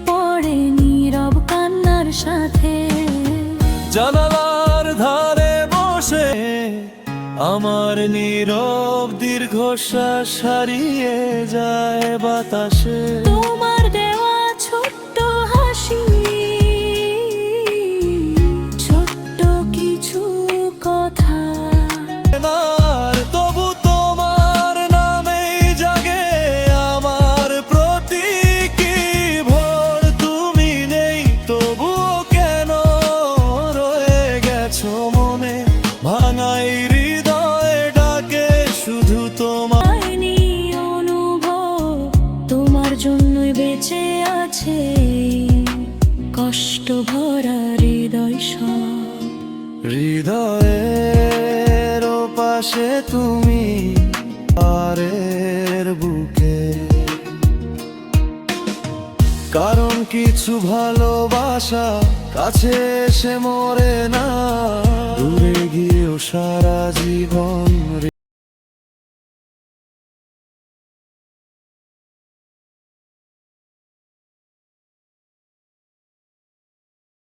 পড়ে নীরব কান্নার সাথে জানালার ধারে বসে আমার নীরব দীর্ঘশ্বাস হারিয়ে যায় বাতাসে। তোমার দেওয়া ছোট্ট হাসি, ছোট্ট কিছু কথা, আর তবু তোমার নামেই জাগে আমার প্রতীকী ভোর। তুমি নেই তবুও কেন রয়ে গেছো মনে, ভাঙাই হৃদয়ে ডাকে শুধু তোমার অনুভব। তোমার জন্যই বেঁচে আছে কষ্ট ভরা হৃদয় সব। হৃদয়ের পাশে তুমি পারের বুকে, কারণ কিছু ভালোবাসা কাছে এসে মরে না, দূরে গিয়েও সারা জীবন